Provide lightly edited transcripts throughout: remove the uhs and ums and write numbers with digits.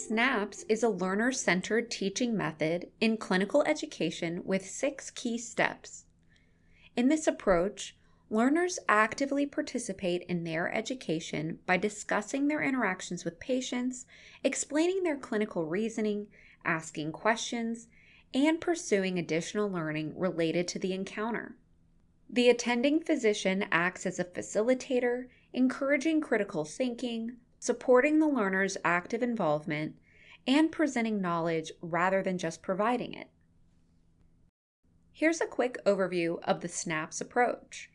SNAPPS is a learner-centered teaching method in clinical education with 6 key steps. In this approach, learners actively participate in their education by discussing their interactions with patients, explaining their clinical reasoning, asking questions, and pursuing additional learning related to the encounter. The attending physician acts as a facilitator, encouraging critical thinking, supporting the learner's active involvement, and presenting knowledge rather than just providing it. Here's a quick overview of the SNAPPS approach.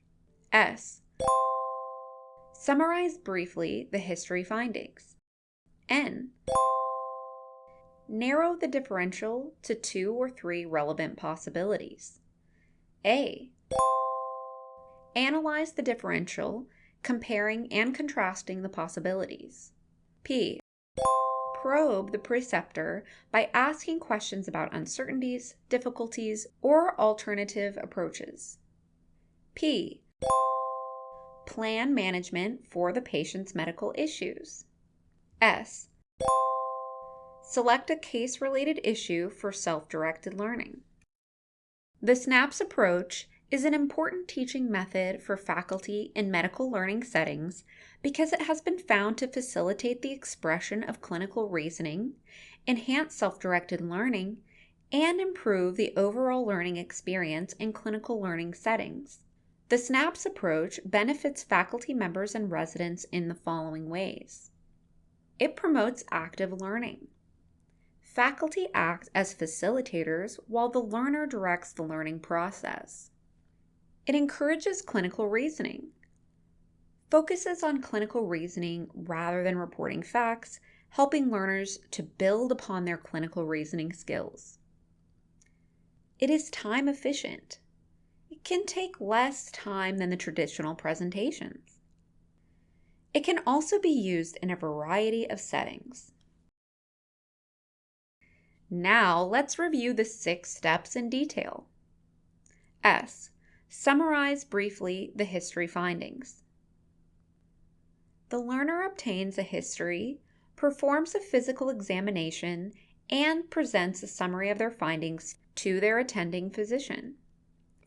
S. Summarize briefly the history findings. N. Narrow the differential to 2 or 3 relevant possibilities. A. Analyze the differential, comparing and contrasting the possibilities. P. Probe the preceptor by asking questions about uncertainties, difficulties, or alternative approaches. P. Plan management for the patient's medical issues. S. Select a case-related issue for self-directed learning. The SNAPPS approach is an important teaching method for faculty in medical learning settings because it has been found to facilitate the expression of clinical reasoning, enhance self-directed learning, and improve the overall learning experience in clinical learning settings. The SNAPPS approach benefits faculty members and residents in the following ways. It promotes active learning. Faculty act as facilitators while the learner directs the learning process. It encourages clinical reasoning. Focuses on clinical reasoning rather than reporting facts, helping learners to build upon their clinical reasoning skills. It is time efficient. It can take less time than the traditional presentations. It can also be used in a variety of settings. Now let's review the 6 steps in detail. S. Summarize briefly the history findings. The learner obtains a history, performs a physical examination, and presents a summary of their findings to their attending physician.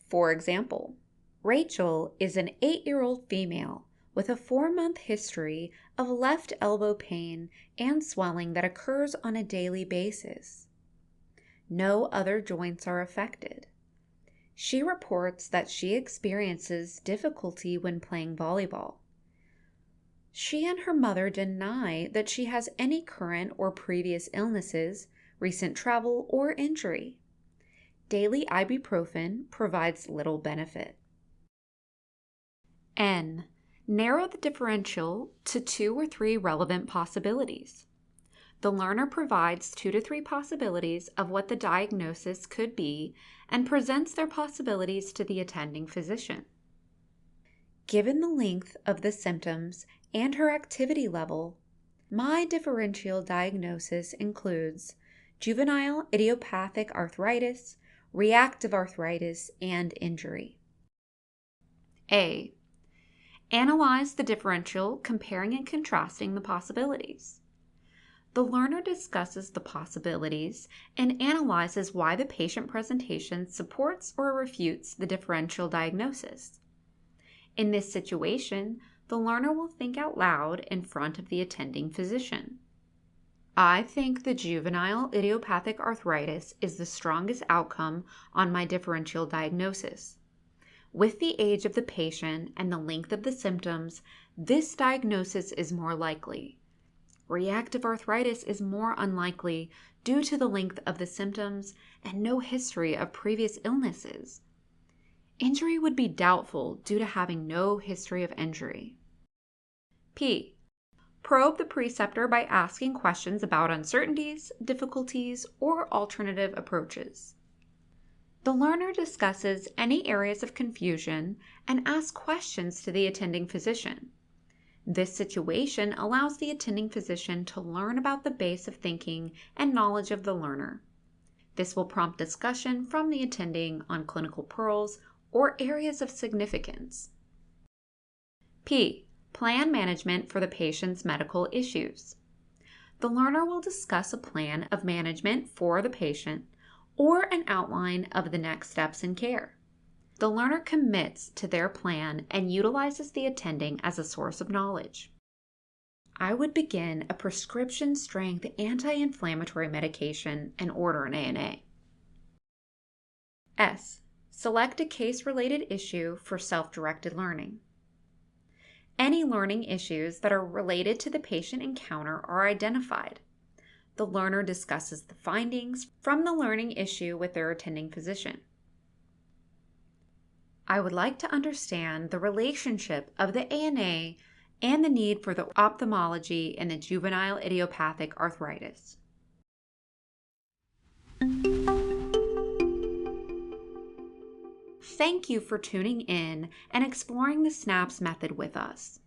For example, Rachel is an 8-year-old female with a 4-month history of left elbow pain and swelling that occurs on a daily basis. No other joints are affected. She reports that she experiences difficulty when playing volleyball. She and her mother deny that she has any current or previous illnesses, recent travel, or injury. Daily ibuprofen provides little benefit. N. Narrow the differential to 2 or 3 relevant possibilities. The learner provides 2 to 3 possibilities of what the diagnosis could be and presents their possibilities to the attending physician. Given the length of the symptoms and her activity level, my differential diagnosis includes juvenile idiopathic arthritis, reactive arthritis, and injury. A. Analyze the differential, comparing and contrasting the possibilities. The learner discusses the possibilities and analyzes why the patient presentation supports or refutes the differential diagnosis. In this situation, the learner will think out loud in front of the attending physician. I think the juvenile idiopathic arthritis is the strongest outcome on my differential diagnosis. With the age of the patient and the length of the symptoms, this diagnosis is more likely. Reactive arthritis is more unlikely due to the length of the symptoms and no history of previous illnesses. Injury would be doubtful due to having no history of injury. P. Probe the preceptor by asking questions about uncertainties, difficulties, or alternative approaches. The learner discusses any areas of confusion and asks questions to the attending physician. This situation allows the attending physician to learn about the base of thinking and knowledge of the learner. This will prompt discussion from the attending on clinical pearls or areas of significance. P. Plan management for the patient's medical issues. The learner will discuss a plan of management for the patient or an outline of the next steps in care. The learner commits to their plan and utilizes the attending as a source of knowledge. I would begin a prescription strength anti-inflammatory medication and order an ANA. S. Select a case-related issue for self-directed learning. Any learning issues that are related to the patient encounter are identified. The learner discusses the findings from the learning issue with their attending physician. I would like to understand the relationship of the ANA and the need for the ophthalmology in the juvenile idiopathic arthritis. Thank you for tuning in and exploring the SNAPPS method with us.